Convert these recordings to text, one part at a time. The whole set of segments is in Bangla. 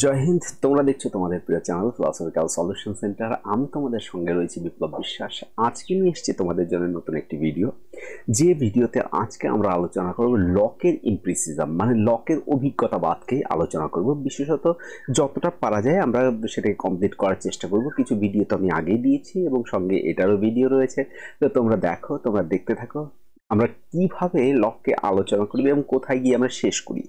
জয় হিন্দ। তোমরা দেখছো তোমাদের প্রিয় চ্যানেল ফিলোসফিক্যাল সলিউশন সেন্টার। আমি তোমাদের সঙ্গে রয়েছি বিপ্লব বিশ্বাস। আজকে নিয়ে এসেছি তোমাদের জন্য নতুন একটি ভিডিও, যে ভিডিওতে আজকে আমরা আলোচনা করব লকের ইমপ্রিসিজম, মানে লকের অভিজ্ঞতাবাদকে আলোচনা করব। বিশেষত যতটা পারা যায় আমরা সেটাকে কমপ্লিট করার চেষ্টা করব। কিছু ভিডিও তো আমি আগেই দিয়েছি এবং সঙ্গে এটারও ভিডিও রয়েছে, তো তোমরা দেখো, তোমরা দেখতে থাকো আমরা কিভাবে লককে আলোচনা করি এবং কোথায় গিয়ে আমরা শেষ করি।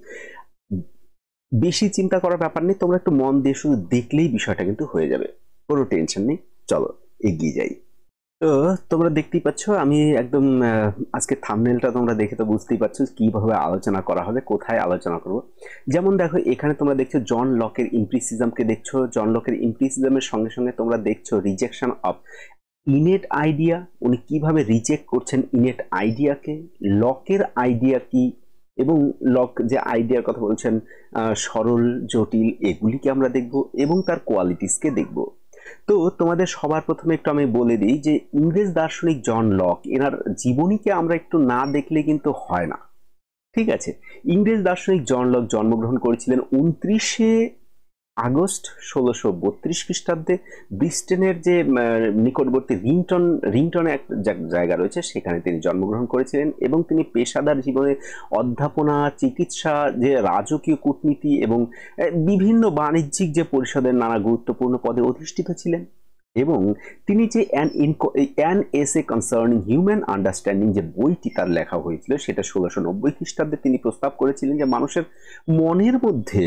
বেশি চিন্তা করার ব্যাপার নেই, তোমরা একটু মন দিয়ে শুধু দেখলেই বিষয়টা কিন্তু হয়ে যাবে, কোনো টেনশন নেই। চলো এগিয়ে যাই। তো তোমরা দেখতেই পাচ্ছ আমি একদম আজকে থাম্বনেলটা তোমরা দেখে তো বুঝতেই পারছো কিভাবে আলোচনা করা হবে, কোথায় আলোচনা করব। যেমন দেখো এখানে তোমরা দেখছো জন লকের ইমপ্রিসিজমকে দেখছো। জন লকের ইমপ্রিসিজমের সঙ্গে সঙ্গে তোমরা দেখছো রিজেকশন অফ ইনেট আইডিয়া। উনি কিভাবে রিজেক্ট করছেন ইনেট আইডিয়াকে, লকের আইডিয়া কি, এবং লক যে আইডিয়ার কথা বলছেন সরল জটিল, এগুলিকে আমরা দেখব এবং তার কোয়ালিটিসকে দেখব। তো তোমাদের সবার প্রথমে একটু আমি বলে দিই যে ইংরেজ দার্শনিক জন লক, এনার জীবনীকে আমরা একটু না দেখলে কিন্তু হয় না, ঠিক আছে। ইংরেজ দার্শনিক জন লক জন্মগ্রহণ করেছিলেন 29শে আগস্ট 1632 খ্রিস্টাব্দে ব্রিস্টেনের যে নিকটবর্তী রিংটনে এক জায়গা রয়েছে, সেখানে তিনি জন্মগ্রহণ করেছিলেন এবং তিনি পেশাদার জীবনে অধ্যাপনা, চিকিৎসা, যে রাজকীয় কূটনীতি এবং বিভিন্ন বাণিজ্যিক যে পরিষদের নানা গুরুত্বপূর্ণ পদে অধিষ্ঠিত ছিলেন। এবং তিনি যে an essay concerning human understanding যে বইটি তার লেখা হয়েছিল, সেটা 1690 খ্রিস্টাব্দে তিনি প্রস্তাব করেছিলেন যে মানুষের মনের মধ্যে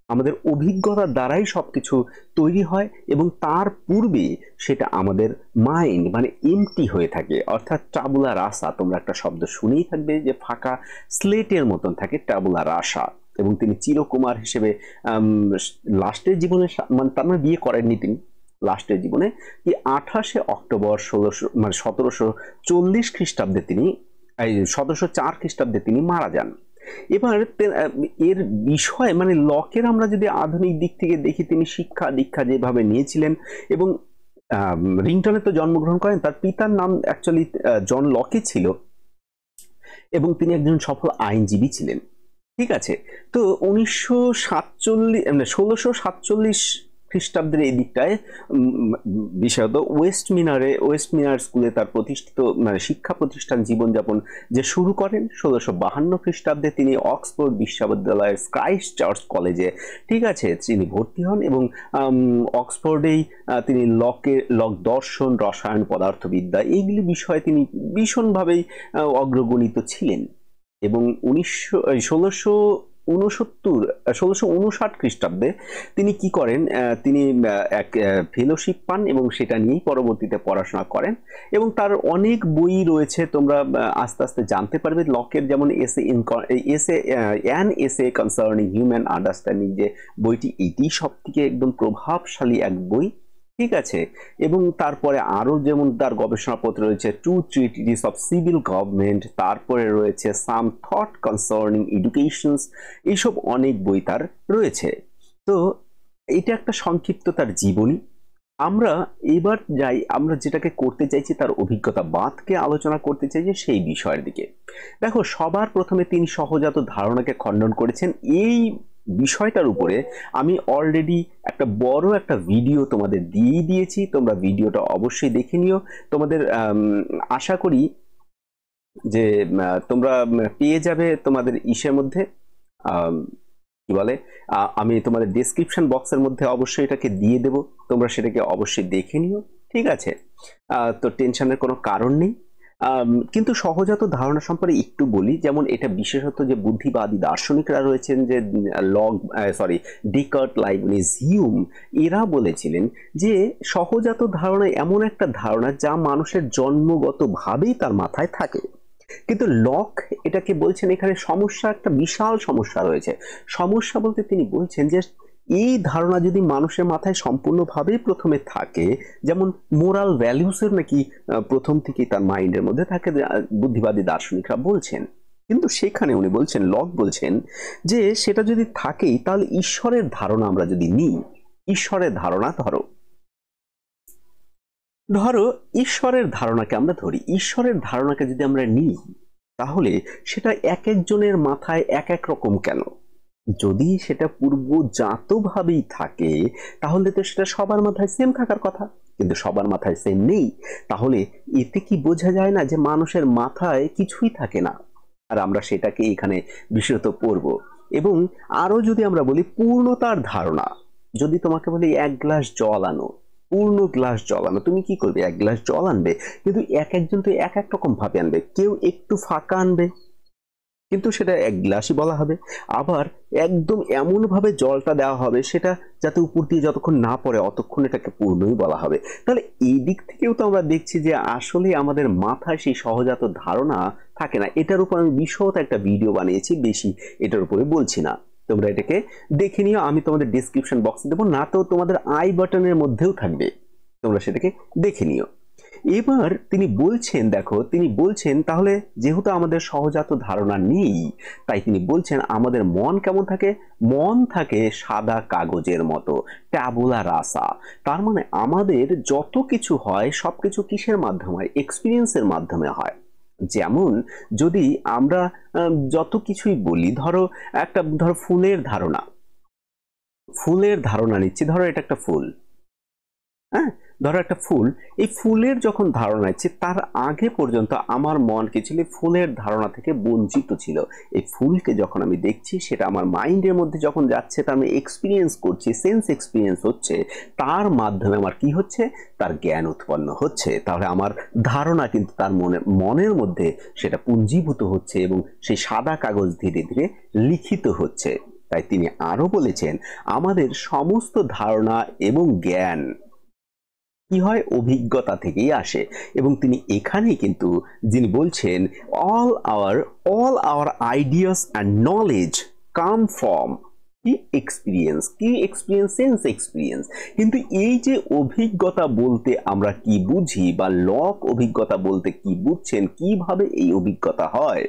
আমাদের অভিজ্ঞতার দ্বারাই সবকিছু তৈরি হয় এবং তার পূর্বে সেটা আমাদের মাইন্ড মানে এমটি হয়ে থাকে, অর্থাৎ টাবুলা রাসা। তোমরা একটা শব্দ শুনেই থাকবে যে ফাঁকা স্লেটের মতন থাকে, টাবুলা রাসা। এবং তিনি চিরকুমার হিসেবে লাস্টের জীবনে, মানে তার মানে বিয়ে করেননি তিনি, লাস্টের জীবনে কি 28শে অক্টোবর 1740 খ্রিস্টাব্দে তিনি 1704 খ্রিস্টাব্দে তিনি মারা যান। এবার এর বিষয় মানে লকের আমরা যদি আধুনিক দিক থেকে দেখি, তিনি শিক্ষা দীক্ষা যেভাবে নিয়েছিলেন এবং রিংটনে তো জন্মগ্রহণ করেন, তার পিতার নাম অ্যাকচুয়ালি জন লকে ছিল এবং তিনি একজন সফল আইনজীবী ছিলেন, ঠিক আছে। তো 1647 খ্রিস্টাব্দের এই দিকটায় বিশেষত ওয়েস্টমিনার স্কুলে তার প্রতিষ্ঠিত মানে শিক্ষা প্রতিষ্ঠান জীবনযাপন যে শুরু করেন। 1652 খ্রিস্টাব্দে তিনি অক্সফোর্ড বিশ্ববিদ্যালয়ের ক্রাইস্ট চার্চ কলেজে, ঠিক আছে, তিনি ভর্তি হন এবং অক্সফোর্ডেই তিনি লক দর্শন, রসায়ন, পদার্থবিদ্যা এইগুলি বিষয়ে তিনি ভীষণভাবেই অগ্রগণিত ছিলেন। এবং 1659 খ্রিস্টাব্দে তিনি কি করেন, তিনি এক ফেলোশিপ পান এবং সেটা নিয়েই পরবর্তীতে পড়াশোনা করেন এবং তার অনেক বই রয়েছে, তোমরা আস্তে আস্তে জানতে পারবে। লকের যেমন an essay concerning human understanding যে বইটি, এটি সব থেকে একদম প্রভাবশালী এক বই, ঠিক আছে। এবং তারপরে আরো যেমন তার গবেষণাপত্র রয়েছে two treatise of civil government, তারপরে রয়েছে সাম থট কনসার্নিং এডুকেশনস, এইসব অনেক বই তার রয়েছে। তো এটা একটা সংক্ষিপ্ত তার জীবনী। আমরা এবার যাই, আমরা যেটাকে করতে চাইছি তার অভিজ্ঞতা বাদকে আলোচনা করতে চাইছি সেই বিষয়ের দিকে। দেখো সবার প্রথমে তিনি সহজাত ধারণাকে খণ্ডন করেছেন। এই বিষয়টার উপরে আমি অলরেডি একটা বড় একটা ভিডিও তোমাদের দিয়েই দিয়েছি, তোমরা ভিডিওটা অবশ্যই দেখে নিও। তোমাদের আশা করি যে তোমরা পেয়ে যাবে তোমাদের ইসের মধ্যে, কি বলে, আমি তোমাদের ডেসক্রিপশন বক্সের মধ্যে অবশ্যই এটাকে দিয়ে দেব, তোমরা সেটাকে অবশ্যই দেখে নিও, ঠিক আছে। তো টেনশনের কোনো কারণ নেই। কিন্তু সহজাত ধারণা সম্পর্কে একটু বলি। যেমন এটা বিশেষত যে বুদ্ধিবাদী দার্শনিকরা রয়েছেন, যে ডেকার্ট, লাইবনিজ, হিউম, এরা বলেছিলেন যে সহজাত ধারণা এমন একটা ধারণা যা মানুষের জন্মগতভাবেই তার মাথায় থাকে। কিন্তু লক এটাকে বলছেন এখানে সমস্যা, একটা বিশাল সমস্যা রয়েছে। সমস্যা বলতে তিনি বলছেন যে এই ধারণা যদি মানুষের মাথায় সম্পূর্ণভাবেই প্রথমে থাকে, যেমন মোরাল ভ্যালুসের নাকি প্রথম থেকেই তার মাইন্ডের মধ্যে থাকে, বুদ্ধিবাদী দার্শনিকরা বলছেন। কিন্তু সেখানে উনি বলছেন, লক বলছেন যে সেটা যদি থাকেই, তাহলে ঈশ্বরের ধারণা আমরা যদি নিই, ঈশ্বরের ধারণা ধরো ঈশ্বরের ধারণাকে আমরা ধরি, ঈশ্বরের ধারণাকে যদি আমরা নিই, তাহলে সেটা এক একজনের মাথায় এক এক রকম কেন? যদি সেটা পূর্বজাতভাবেই থাকে তাহলে তো সেটা সবার মাথায় সেম থাকার কথা, কিন্তু সবার মাথায় সেম নেই। তাহলে এতে কি বোঝা যায় না যে মানুষের মাথায় কিছুই থাকে না? আর আমরা সেটাকে এখানে বিশেষত পড়ব। এবং আরো যদি আমরা বলি পূর্ণতার ধারণা, যদি তোমাকে বলি 1 গ্লাস জল আনো, পূর্ণ গ্লাস জল আনো, তুমি কি করবে? 1 গ্লাস জল আনবে, কিন্তু এক একজন তো এক এক রকম ভাবে আনবে। কেউ একটু ফাঁকা আনবে, কিন্তু সেটা 1 গ্লাসই বলা হবে। আবার একদম এমন ভাবে জলটা দেওয়া হবে সেটা যাতে উপর দিয়ে যতক্ষণ না পড়ে অতক্ষণ এটাকে পূর্ণই বলা হবে। তাহলে এই দিক থেকেও তো আমরা দেখছি যে আসলে আমাদের মাথায় সেই সহজাত ধারণা থাকে না। এটার উপর আমি বিশদ একটা ভিডিও বানিয়েছি, বেশি এটার উপরে বলছি না, তোমরা এটাকে দেখে নিও। আমি তোমাদের ডিসক্রিপশন বক্সে দেবো, না তো তোমাদের আই বাটনের মধ্যেও থাকবে, তোমরা সেটাকে দেখে নিও। এবার তিনি বলছেন, দেখো তিনি বলছেন তাহলে যেহেতু আমাদের সহজাত ধারণা নেই, তাই তিনি বলছেন আমাদের মন কেমন থাকে? মন থাকে সাদা কাগজের মতো, ট্যাবুলা রাসা। তার মানে আমাদের যত কিছু হয় সবকিছু কিসের মাধ্যমে হয়? এক্সপিরিয়েন্সের মাধ্যমে হয়। যেমন যদি আমরা যত কিছুই বলি, ধরো ফুলের ধারণা নিচ্ছি, ধরো এটা একটা ফুল, হ্যাঁ, ধরো একটা ফুল। এই ফুলের যখন ধারণা আছে তার আগে পর্যন্ত আমার মন কি ছিল? ফুলের ধারণা থেকে বঞ্চিত ছিল। এই ফুলকে যখন আমি দেখছি সেটা আমার মাইন্ডের মধ্যে যখন যাচ্ছে, তার আমি এক্সপিরিয়েন্স করছি, সেন্স এক্সপিরিয়েন্স হচ্ছে, তার মাধ্যমে আমার কি হচ্ছে? তার জ্ঞান উৎপন্ন হচ্ছে। তাহলে আমার ধারণা কিন্তু তার মনের মধ্যে সেটা পুঞ্জীভূত হচ্ছে এবং সেই সাদা কাগজ ধীরে ধীরে লিখিত হচ্ছে। তাই তিনি আরো বলেছেন আমাদের সমস্ত ধারণা এবং জ্ঞান কি হয়? অভিজ্ঞতা থেকেই আসে। এবং তিনি এখানেই কিন্তু যিনি বলছেন all our ideas and knowledge come from কি এক্সপিরিয়েন্স সেন্স এক্সপিরিয়েন্স। কিন্তু এই যে অভিজ্ঞতা বলতে আমরা কি বুঝি, বা লক অভিজ্ঞতা বলতে কি বুঝছেন, কিভাবে এই অভিজ্ঞতা হয়,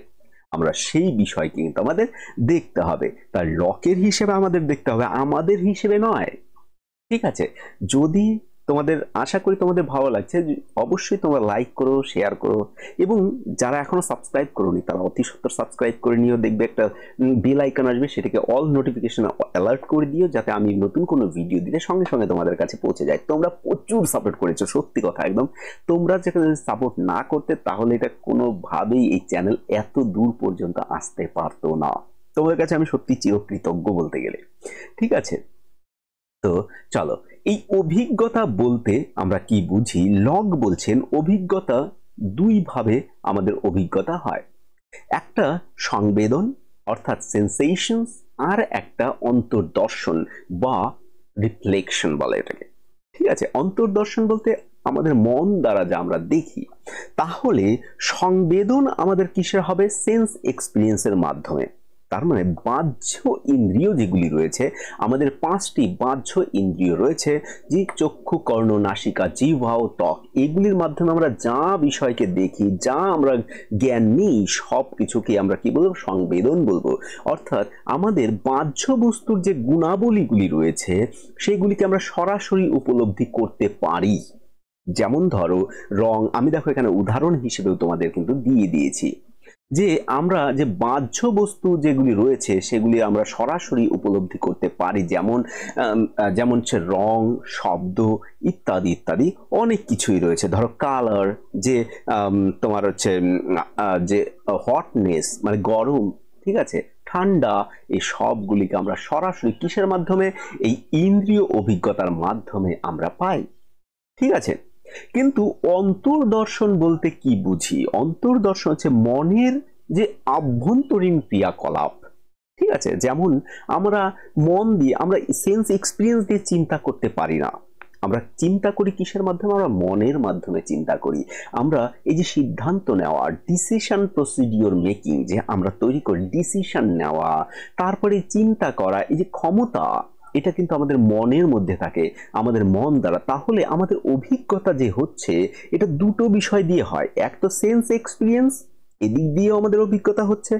আমরা সেই বিষয়কে কিন্তু আমাদের দেখতে হবে। তার লকের হিসেবে আমাদের দেখতে হবে, আমাদের হিসেবে নয়। ঠিক আছে? যদি তোমাদের, আশা করি তোমাদের ভালো লাগছে, অবশ্যই তোমরা লাইক করো, শেয়ার করো, এবং যারা এখনো সাবস্ক্রাইব করোনি তারা অতি সত্বর সাবস্ক্রাইব করে নিও। দেখবে একটা বেল আইকন আসবে, সেটাকে অল নোটিফিকেশন অ্যালার্ট করে দিও, যাতে আমি নতুন কোনো ভিডিও দিলে সঙ্গে সঙ্গে তোমাদের কাছে পৌঁছে যায়। তোমরা প্রচুর সাপোর্ট করেছো, সত্যি কথা একদম। তোমরা যেখানে সাপোর্ট না করতে তাহলে এটা কোনোভাবেই এই চ্যানেল এত দূর পর্যন্ত আসতে পারতো না। তোমাদের কাছে আমি সত্যি চিরকৃতজ্ঞ বলতে গেলে। ঠিক আছে? তো চলো, এই অভিজ্ঞতা বলতে আমরা কি বুঝি? লক বলছেন অভিজ্ঞতা দুই ভাবে আমাদের অভিজ্ঞতা হয়। একটা সংবেদন অর্থাৎ সেন্সেশনস, আর একটা অন্তর্দর্শন বা রিফ্লেকশন বলে এটাকে। ঠিক আছে? অন্তর্দর্শন বলতে আমাদের মন দ্বারা যা আমরা দেখি। তাহলে সংবেদন আমাদের কিসের হবে? সেন্স এক্সপিরিয়েন্সের মাধ্যমে। তার মানে বাহ্য ইন্দ্রিয় যেগুলি রয়েছে, আমাদের 5টি বাহ্য ইন্দ্রিয় রয়েছে, যে চক্ষু, কর্ণ, নাসিকা, জিহ্বা ও ত্বক, এগুলির মাধ্যমে আমরা যা বিষয়কে দেখি, যা আমরা জ্ঞান নিই, সব কিছুকে আমরা কি বলবো? সংবেদন বলবো। অর্থাৎ আমাদের বাহ্য বস্তুর যে গুণাবলীগুলি রয়েছে সেগুলিকে আমরা সরাসরি উপলব্ধি করতে পারি। যেমন ধরো রং, আমি দেখো এখানে উদাহরণ হিসেবেও তোমাদের কিন্তু দিয়ে দিয়েছি যে আমরা যে বাহ্য বস্তু যেগুলি রয়েছে সেগুলি আমরা সরাসরি উপলব্ধি করতে পারি। যেমন হচ্ছে রং, শব্দ ইত্যাদি ইত্যাদি অনেক কিছুই রয়েছে। ধরো কালার, যে তোমার হচ্ছে যে হটনেস মানে গরম, ঠিক আছে, ঠান্ডা, এই সবগুলিকে আমরা সরাসরি কিসের মাধ্যমে? এই ইন্দ্রিয় অভিজ্ঞতার মাধ্যমে আমরা পাই। ঠিক আছে? কিন্তু অন্তর্দর্শন বলতে কি বুঝি? অন্তর্দর্শন হচ্ছে মনের যে আভ্যন্তরীণ ক্রিয়াকলাপ। ঠিক আছে? যেমন আমরা মন দিয়ে, আমরা সেন্স এক্সপিরিয়েন্স দিয়ে চিন্তা করতে পারি না। আমরা চিন্তা করি কিসের মাধ্যমে? আমরা মনের মাধ্যমে চিন্তা করি। আমরা এই যে সিদ্ধান্ত নেওয়া, ডিসিশন প্রসিডিওর মেকিং যে আমরা তৈরি করি, ডিসিশন নেওয়া, তারপরে চিন্তা করা, এই যে ক্ষমতা, এটা কিন্তু আমাদের মনের মধ্যে থাকে, আমাদের মন দ্বারা। তাহলে আমাদের অভিজ্ঞতা যে হচ্ছে এটা দুটো বিষয় দিয়ে হয়। এক তো সেন্স এক্সপিরিয়েন্স, এদিক দিয়েও আমাদের অভিজ্ঞতা হচ্ছে,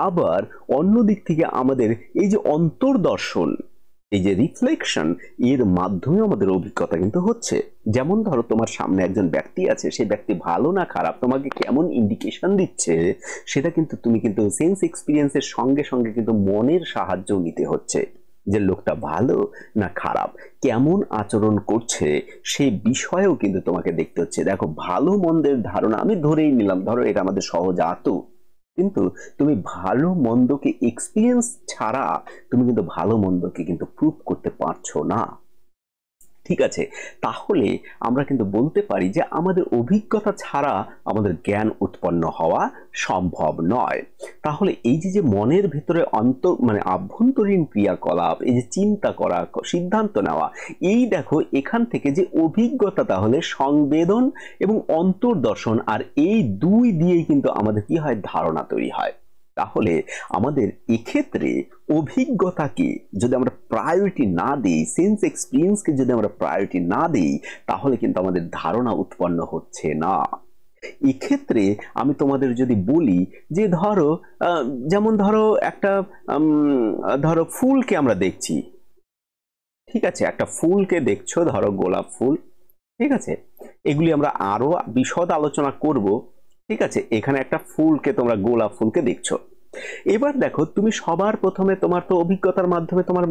আবার অন্য দিক থেকে আমাদের এই যে অন্তর্দর্শন, এই যে রিফ্লেকশন, এর মাধ্যমে আমাদের অভিজ্ঞতা কিন্তু হচ্ছে। যেমন ধরো তোমার সামনে একজন ব্যক্তি আছে, সেই ব্যক্তি ভালো না খারাপ তোমাকে কেমন ইন্ডিকেশন দিচ্ছে, সেটা কিন্তু তুমি কিন্তু সেন্স এক্সপিরিয়েন্সের সঙ্গে সঙ্গে কিন্তু মনের সাহায্য নিতে হচ্ছে, যে লোকটা ভালো না খারাপ, কেমন আচরণ করছে সেই বিষয়েও কিন্তু তোমাকে দেখতে হচ্ছে। দেখো, ভালো মন্দের ধারণা আমি ধরেই নিলাম, ধরো এটা আমাদের সহজাত, কিন্তু তুমি ভালো মন্দকে এক্সপিরিয়েন্স ছাড়া তুমি কিন্তু ভালো মন্দকে কিন্তু প্রুভ করতে পারছো না। ঠিক আছে, তাহলে আমরা কিন্তু বলতে পারি যে আমাদের অভিজ্ঞতা ছাড়া আমাদের জ্ঞান উৎপন্ন হওয়া সম্ভব নয়। তাহলে এই যে মনের ভেতরে আভ্যন্তরীণ ক্রিয়াকলাপ, এই যে চিন্তা করা, সিদ্ধান্ত নেওয়া, এই দেখো এখান থেকে যে অভিজ্ঞতা, তাহলে সংবেদন এবং অন্তর্দর্শন, আর এই দুই দিয়েই কিন্তু আমাদের কি হয়, ধারণা তৈরি হয়। তাহলে আমাদের এক্ষেত্রে অভিজ্ঞতাকে যদি আমরা প্রায়োরিটি না দিই, সেন্স এক্সপিরিয়েন্সকে যদি আমরা প্রায়োরিটি না দিই, তাহলে কিন্তু আমাদের ধারণা উৎপন্ন হচ্ছে না। এক্ষেত্রে আমি তোমাদের যদি বলি যে ধরো যেমন ধরো একটা ধরো ফুলকে আমরা দেখছি, ঠিক আছে, একটা ফুলকে দেখছো, ধরো গোলাপ ফুল, ঠিক আছে, এগুলি আমরা আরো বিশদ আলোচনা করব। ঠিক আছে, এখানে একটা ফুলকে, তোমরা গোলাপ ফুলকে দেখছো। এবার দেখো, তুমি সবার প্রথমে তোমার তো অভিজ্ঞতার মাধ্যমে তোমার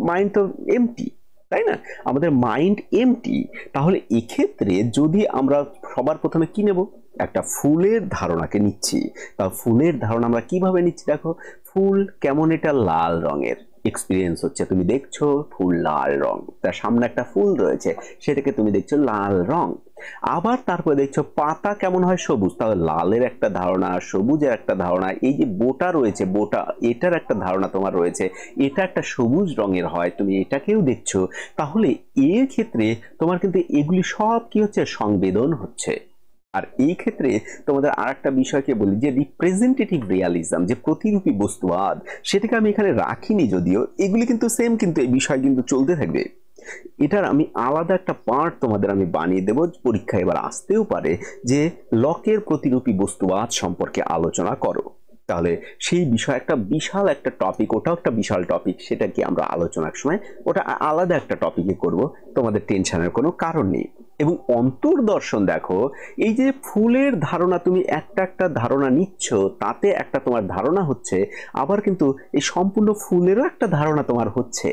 মাইন্ড তো এমটি, তাই না, আমাদের মাইন্ড এমটি। তাহলে এক্ষেত্রে যদি আমরা সবার প্রথমে কি নেব, একটা ফুলের ধারণাকে নিচ্ছি। তা ফুলের ধারণা আমরা কিভাবে নিচ্ছি, দেখো ফুল কেমন, এটা লাল রঙের এক্সপিরিয়েন্স হচ্ছে, তুমি দেখছো ফুল লাল রং, তার সামনে একটা ফুল রয়েছে, সেটাকে তুমি দেখছো লাল রং। আবার তারপরে দেখছো পাতা কেমন হয়, সবুজ, তাহলে লালের একটা ধারণা, সবুজের একটা ধারণা, এই যে বোটা রয়েছে, বোটা এটার একটা ধারণা তোমার রয়েছে, এটা একটা সবুজ রঙের হয়, তুমি এটাকেও দেখছো। তাহলে এর ক্ষেত্রে তোমার কিন্তু এগুলি সব কি হচ্ছে, সংবেদন হচ্ছে। আর এই ক্ষেত্রে তোমাদের আর একটা বিষয়কে বলি, যে রিপ্রেজেন্টেটিভ রিয়ালিজম, যে প্রতিরূপী বস্তুবাদ, সেটাকে আমি এখানে রাখিনি যদিও, এগুলি কিন্তু সেম, কিন্তু এই বিষয় কিন্তু চলতে থাকবে। এটার আমি আলাদা একটা পার্ট তোমাদের আমি বানিয়ে দেব, পরীক্ষা এবার আসতেও পারে, যে লকের প্রতিরূপী বস্তুবাদ সম্পর্কে আলোচনা করো। তাহলে সেই বিষয় একটা বিশাল একটা টপিক, ওটাও একটা বিশাল টপিক, সেটা কি আমরা আলোচনার সময় ওটা আলাদা একটা টপিকে করব, তোমাদের টেনশনের কোনো কারণ নেই। এবং অন্তর্দর্শন, দেখো এই যে ফুলের ধারণা, তুমি একটা একটা ধারণা নিচ্ছ, তাতে একটা তোমার ধারণা হচ্ছে, আবার কিন্তু এই সম্পূর্ণ ফুলেরও একটা ধারণা তোমার হচ্ছে,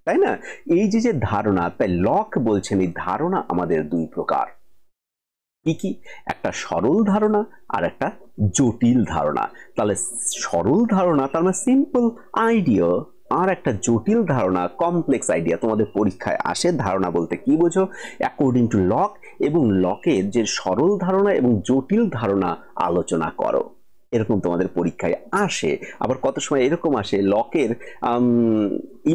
তাই না। এই যে ধারণা, তাই লক বলছেন এই ধারণা আমাদের দুই প্রকার। কি কি, একটা সরল ধারণা আর একটা জটিল ধারণা। তাহলে সরল ধারণা তার মানে সিম্পল আইডিয়া, আর একটা জটিল ধারণা কমপ্লেক্স আইডিয়া। তোমাদের পরীক্ষায় আসে ধারণা বলতে কি বোঝো, অ্যাকর্ডিং টু লক, এবং লকের যে সরল ধারণা এবং জটিল ধারণা আলোচনা করো, এরকম তোমাদের পরীক্ষায় আসে। আবার কত সময় এরকম আসে, লকের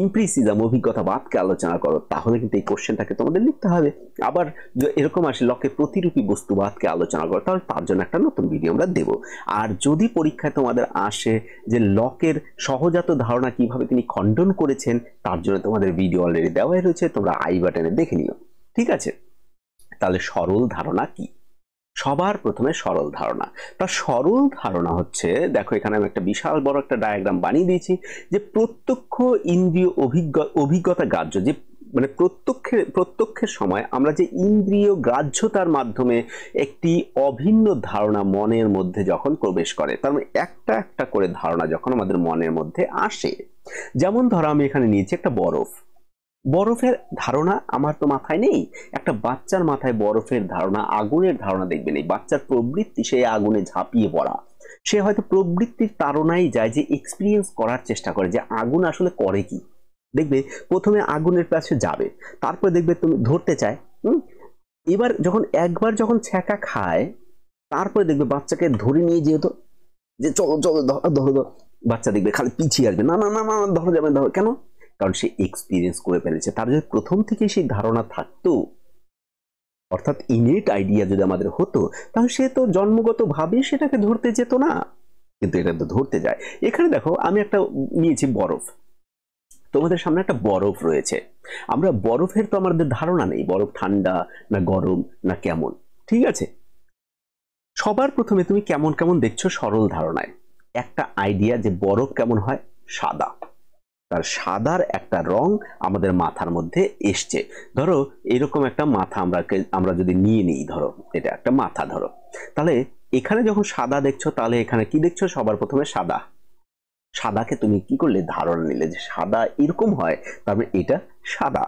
ইমপ্রিসিজম, অভিজ্ঞতাবাদকে আলোচনা করো, তাহলে কিন্তু এই কোশ্চেনটাকে তোমাদের লিখতে হবে। আবার এরকম আসে লকের প্রতিরূপী বস্তুবাদকে আলোচনা করো, তাহলে তার জন্য একটা নতুন ভিডিও আমরা দেব। আর যদি পরীক্ষায় তোমাদের আসে যে লকের সহজাত ধারণা কিভাবে তিনি খণ্ডন করেছেন, তার জন্য তোমাদের ভিডিও অলরেডি দেওয়াই রয়েছে, তোমরা আই বাটনে দেখে নিও। ঠিক আছে, তাহলে সরল ধারণা কি, সবার প্রথমে সরল ধারণা। তার সরল ধারণা হচ্ছে, দেখো এখানে আমি একটা বিশাল বড় একটা ডায়াগ্রাম বানিয়ে দিয়েছি, যে প্রত্যক্ষ ইন্দ্রিয় অভিজ্ঞতা গ্রাহ্য, যে মানে প্রত্যক্ষের সময় আমরা যে ইন্দ্রিয় গ্রাহ্যতার মাধ্যমে একটি অভিন্ন ধারণা মনের মধ্যে যখন প্রবেশ করে, তার মানে একটা একটা করে ধারণা যখন আমাদের মনের মধ্যে আসে। যেমন ধরো আমি এখানে নিয়েছি একটা বরফ, বরফের ধারণা আমার তো মাথায় নেই, একটা বাচ্চার মাথায় বরফের ধারণা, আগুনের ধারণা দেখবেন, এই বাচ্চার প্রবৃত্তি সেই আগুনে ঝাঁপিয়ে পড়া, সে হয়তো প্রবৃত্তির তাড়নায় যায়, যে এক্সপিরিয়েন্স করার চেষ্টা করে যে আগুন আসলে করে কি। দেখবে প্রথমে আগুনের কাছে যাবে, তারপরে দেখবে তুমি ধরতে চায়, এবার যখন একবার যখন ছ্যাঁকা খায়, তারপরে দেখবে বাচ্চাকে ধরে নিয়ে যেত, যে চলো চলো ধরো ধরো, বাচ্চা দেখবে খালি পিছিয়ে আসবে, না না না না ধরো যাবে, ধরো কেন, কারণ সে এক্সপিরিয়েন্স করে ফেলেছে। তার যদি প্রথম থেকে সেই ধারণা থাকতো, অর্থাৎ ইনেট আইডিয়া যদি আমাদের হতো, তাহলে সে তো জন্মগত ভাবে সেটাকে ধরতে যেত না, কিন্তু এটা তো ধরতে যায়। এখানে দেখো আমি একটা নিয়েছি বরফ, তোমাদের সামনে একটা বরফ রয়েছে, আমরা বরফের তো আমাদের ধারণা নেই, বরফ ঠান্ডা না গরম না কেমন। ঠিক আছে, সবার প্রথমে তুমি কেমন কেমন দেখছো সরল ধারণায়, একটা আইডিয়া যে বরফ কেমন হয়, সাদা, তার সাদার একটা রং আমাদের মাথার মধ্যে এসছে। ধরো এরকম একটা মাথা আমরা যদি নিয়ে নিই, ধরো এটা একটা মাথা, ধরো তাহলে এখানে যখন সাদা দেখছো তাহলে এখানে কি দেখছো? সবার প্রথমে সাদা। সাদাকে তুমি কি করলে? ধারণা নিলে যে সাদা এরকম হয়, তারপরে এটা সাদা।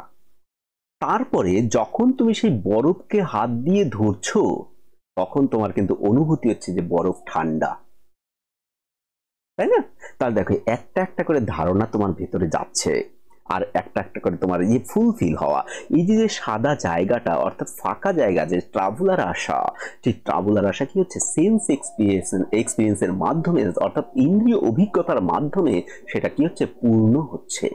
তারপরে যখন তুমি সেই বরফকে হাত দিয়ে ধরছো তখন তোমার কিন্তু অনুভূতি হচ্ছে যে বরফ ঠান্ডা, তাই না? তাহলে দেখো একটা একটা করে ধারণা তোমার ভেতরে যাচ্ছে, আর একটা একটা করে তোমার এই ফুলফিল হওয়া, এই যে সাদা জায়গাটা অর্থাৎ ফাঁকা জায়গা, যে ট্রাভেলার আসা, সেই ট্রাভেলার আসা কি হচ্ছে? সেন্স এক্সপিরিয়েন্সের মাধ্যমে অর্থাৎ ইন্দ্রিয় অভিজ্ঞতার মাধ্যমে সেটা কি হচ্ছে? পূর্ণ হচ্ছে।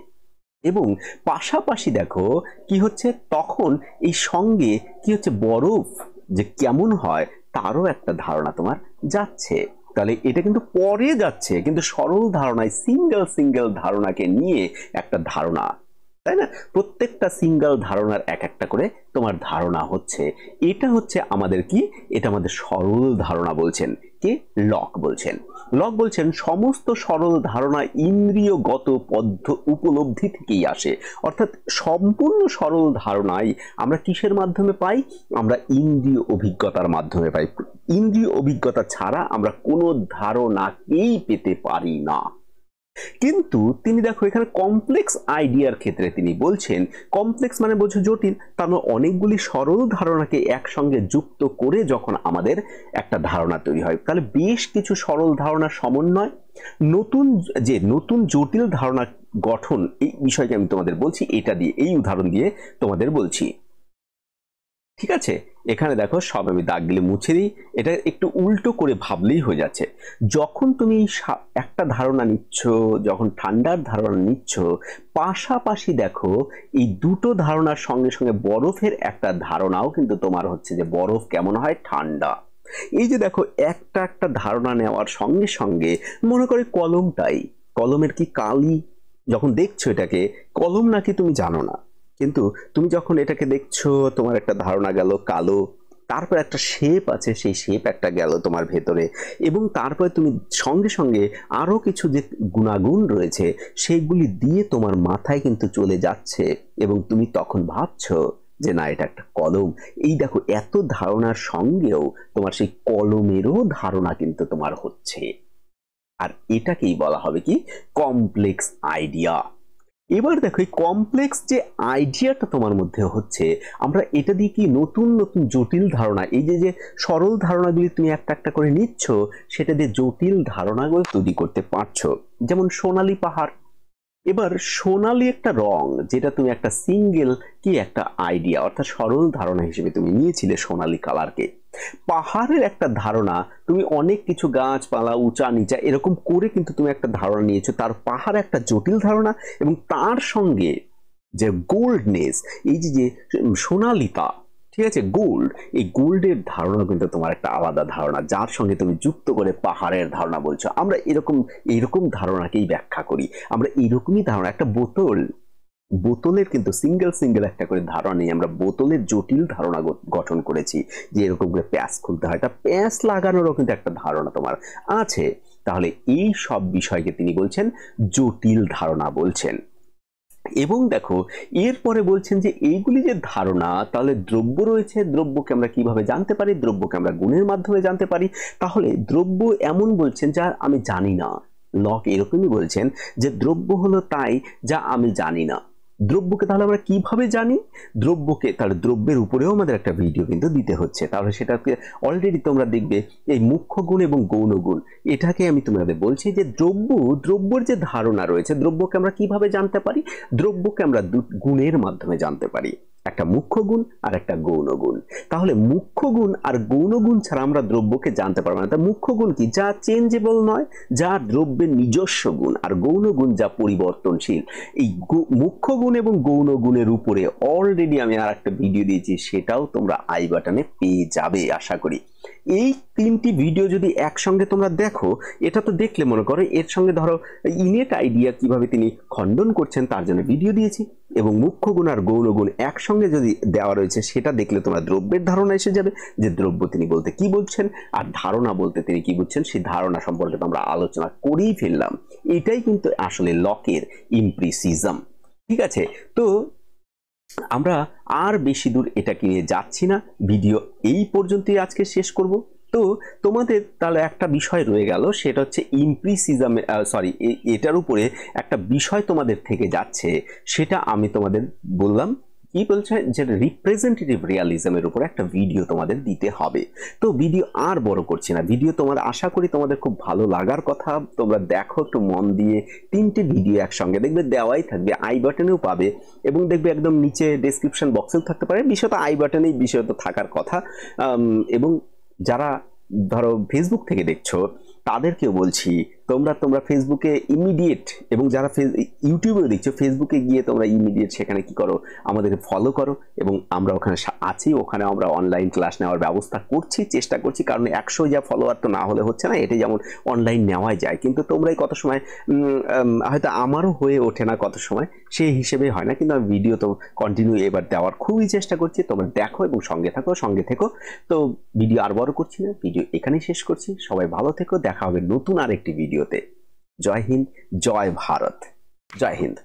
এবং পাশাপাশি দেখো কি হচ্ছে, তখন এই সঙ্গে কি হচ্ছে? বরফ যে কেমন হয় তারও একটা ধারণা তোমার যাচ্ছে। তাহলে এটা কিন্তু পরে যাচ্ছে, কিন্তু সরল ধারণায় সিঙ্গেল ধারণাকে নিয়ে একটা ধারণা, তাই না? প্রত্যেকটা সিঙ্গেল ধারণার এক একটা করে তোমার ধারণা হচ্ছে। এটা হচ্ছে আমাদের কি? এটা আমাদের সরল ধারণা বলছেন কে? লক বলছেন। লক বলছেন সমস্ত সরল ধারণা ইন্দ্রিয়গত উপলব্ধি থেকেই আসে। অর্থাৎ সম্পূর্ণ সরল ধারণাই আমরা কিসের মাধ্যমে পাই? আমরা ইন্দ্রিয় অভিজ্ঞতার মাধ্যমে পাই। ইন্দ্রিয় অভিজ্ঞতা ছাড়া আমরা কোনো ধারণাকেই পেতে পারি না। কিন্তু তিনি দেখো এখানে কমপ্লেক্স আইডিয়ার ক্ষেত্রে তিনি বলছেন, কমপ্লেক্স মানে বোঝো জটিল, তার মানে অনেকগুলি সরল ধারণাকে একসঙ্গে যুক্ত করে যখন আমাদের একটা ধারণা তৈরি হয়, তাহলে বেশ কিছু সরল ধারণার সমন্বয়, নতুন জটিল ধারণা গঠন, এই বিষয়কে আমি তোমাদের বলছি, এটা দিয়ে এই উদাহরণ দিয়ে তোমাদের বলছি। ঠিক আছে, এখানে দেখো সব আমি দাগ দিলে মুছে দিই, এটা একটু উল্টো করে ভাবলেই হয়ে যাচ্ছে। যখন তুমি একটা ধারণা নিচ্ছ, যখন ঠান্ডার ধারণা নিচ্ছ, পাশাপাশি দেখো এই দুটো ধারণার সঙ্গে সঙ্গে বরফের একটা ধারণাও কিন্তু তোমার হচ্ছে যে বরফ কেমন হয়? ঠান্ডা। এই যে দেখো একটা একটা ধারণা নেওয়ার সঙ্গে সঙ্গে মনে করে কলমটাই, কলমের কি কালি, যখন দেখছো এটাকে কলম নাকি তুমি জানো না, কিন্তু তুমি যখন এটাকে দেখছো তোমার একটা ধারণা গেল কালো, তারপর একটা শেপ আছে, সেই শেপ একটা গেল তোমার ভেতরে, এবং তারপরে তুমি সঙ্গে সঙ্গে আরো কিছু যে গুণাগুণ রয়েছে সেইগুলি দিয়ে তোমার মাথায় কিন্তু চলে যাচ্ছে, এবং তুমি তখন ভাবছো যে না এটা একটা কলম। এই দেখো এত ধারণার সঙ্গেও তোমার সেই কলমেরও ধারণা কিন্তু তোমার হচ্ছে, আর এটাকেই বলা হবে কি? Complex idea. এবার দেখো এই কমপ্লেক্স যে আইডিয়াটা তোমার মধ্যে হচ্ছে, আমরা এটা দিয়ে কি নতুন নতুন জটিল ধারণা, এই যে সরল ধারণাগুলি তুমি একটা একটা করে নিচ্ছ, সেটা দিয়ে জটিল ধারণাগুলো তৈরি করতে পারছো। যেমন সোনালী পাহাড়। এবার সোনালী একটা রং, যেটা তুমি একটা সিঙ্গেল কি একটা আইডিয়া অর্থাৎ সরল ধারণা হিসেবে তুমি নিয়েছিলে সোনালী কালারকে। পাহাড়ের একটা ধারণা, তুমি অনেক কিছু গাছপালা উঁচা নিচা এরকম করে কিন্তু তুমি একটা ধারণা নিয়েছো, তার পাহাড় একটা জটিল ধারণা, এবং তার সঙ্গে যে গোল্ডনেস, এই যে সোনালিতা, ঠিক আছে, গোল্ড, এই গোল্ডের ধারণা কিন্তু তোমার একটা আলাদা ধারণা, যার সঙ্গে তুমি যুক্ত করে পাহাড়ের ধারণা বলছো। আমরা এরকম ধারণাকেই ব্যাখ্যা করি, আমরা এরকমই ধারণা। একটা বোতলের কিন্তু সিঙ্গেল একটা করে ধারণা নেই, আমরা বোতলের জটিল ধারণা গঠন করেছি, যে এরকম করে প্যাঁচ খুলতে হয়, তা প্যাঁচ লাগানোরও কিন্তু একটা ধারণা তোমার আছে। তাহলে এই সব বিষয়কে তিনি বলছেন জটিল ধারণা বলছেন। এবং দেখো এরপরে বলছেন যে এইগুলি যে ধারণা, তাহলে দ্রব্য রয়েছে, দ্রব্যকে আমরা কিভাবে জানতে পারি? দ্রব্যকে আমরা গুণের মাধ্যমে জানতে পারি। তাহলে দ্রব্য এমন বলছেন যা আমি জানি না। লক এরকমই বলছেন যে দ্রব্য হলো তাই যা আমি জানি না। দ্রব্যকে তাহলে আমরা কিভাবে জানি? দ্রব্যকে তাহলে দ্রব্যের উপরেও আমাদের একটা ভিডিও কিন্তু দিতে হচ্ছে, তাহলে সেটাকে অলরেডি তোমরা দেখবে। এই মুখ্য গুণ এবং গৌণ গুণ, এটাকে আমি তোমাদের বলছি যে দ্রব্যের যে ধারণা রয়েছে, দ্রব্যকে আমরা কিভাবে জানতে পারি? দ্রব্যকে আমরা গুণের মাধ্যমে জানতে পারি, একটা মুখ্য গুণ আর একটা গৌণ গুণ। তাহলে মুখ্য গুণ আর গৌণ গুণ ছাড়া আমরা দ্রব্যকে জানতে পারবো না। তা মুখ্য গুণ কি? যা চেঞ্জেবল নয়, যা দ্রব্যের নিজস্ব গুণ, আর গৌণ গুণ যা পরিবর্তনশীল। এই মুখ্য গুণ এবং গৌণ গুণের উপরে অলরেডি আমি আর একটা ভিডিও দিয়েছি, সেটাও তোমরা আই বাটনে পেয়ে যাবে আশা করি। এই 3টি ভিডিও যদি একসঙ্গে তোমরা দেখো, এটা তো দেখলে মনে করো এর সঙ্গে ধরো ইনেট আইডিয়া কিভাবে তিনি খণ্ডন করছেন তার জন্য ভিডিও দিয়েছি, এবং মুখ্য গুণ আর গৌণ গুণ একসঙ্গে যদি দেওয়া রয়েছে সেটা দেখলে তোমরা দ্রব্যের ধারণা এসে যাবে, যে দ্রব্য তিনি বলতে কি বলছেন আর ধারণা বলতে তিনি কি বুঝছেন, সেই ধারণা সম্পর্কে তোমরা আলোচনা করেই ফেললাম। এটাই কিন্তু আসলে লকের ইমপ্রিসিজম। ঠিক আছে, তো আমরা আর বেশি দূর এটাকে নিয়ে যাচ্ছি না, ভিডিও এই পর্যন্তই আজকে শেষ করব। তো তোমাদের তাহলে একটা বিষয় রয়ে গেল, সেটা হচ্ছে ইমপ্রিসিজম, সরি, এটার উপরে একটা বিষয় তোমাদের থেকে যাচ্ছে, সেটা আমি তোমাদের বললাম কি বলছে, যে রিপ্রেজেন্টেটিভ রিয়ালিজমের উপর একটা ভিডিও তোমাদের দিতে হবে। তো ভিডিও আর বড় করছি না, ভিডিও তোমার আশা করি তোমাদের খুব ভালো লাগার কথা। তোমরা দেখো একটু মন দিয়ে, 3টে ভিডিও একসঙ্গে দেখবে, দেওয়াই থাকবে, আই বাটনেও পাবে, এবং দেখবে একদম নিচে ডেসক্রিপশন বক্সেও থাকতে পারে, বিষয়টা আই বাটনেই বিষয়টা থাকার কথা। এবং যারা ধরো ফেসবুক থেকে দেখছো তাদেরকেও বলছি, তোমরা ফেসবুকে ইমিডিয়েট, এবং যারা ইউটিউবেও দেখছো, ফেসবুকে গিয়ে তোমরা ইমিডিয়েট সেখানে কি করো, আমাদেরকে ফলো করো, এবং আমরা ওখানে আছি, ওখানে আমরা অনলাইন ক্লাস নেওয়ার ব্যবস্থা করছি, চেষ্টা করছি, কারণ 100 যা ফলোয়ার তো না হলে হচ্ছে না, এটা যেমন অনলাইন নেওয়াই যায়, কিন্তু তোমরাই কত সময় হয়তো আমারও হয়ে ওঠে না, কত সময় সেই হিসেবে হয় না, কিন্তু আমি ভিডিও তো কন্টিনিউ এবার দেওয়ার খুবই চেষ্টা করছি, তোমরা দেখো এবং সঙ্গে থেকো। তো ভিডিও আর বড় করছি না, ভিডিও এখানেই শেষ করছি। সবাই ভালো থেকো, দেখা হবে নতুন আরেকটি ভিডিওতে। জয় হিন্দ, জয় ভারত, জয় হিন্দ।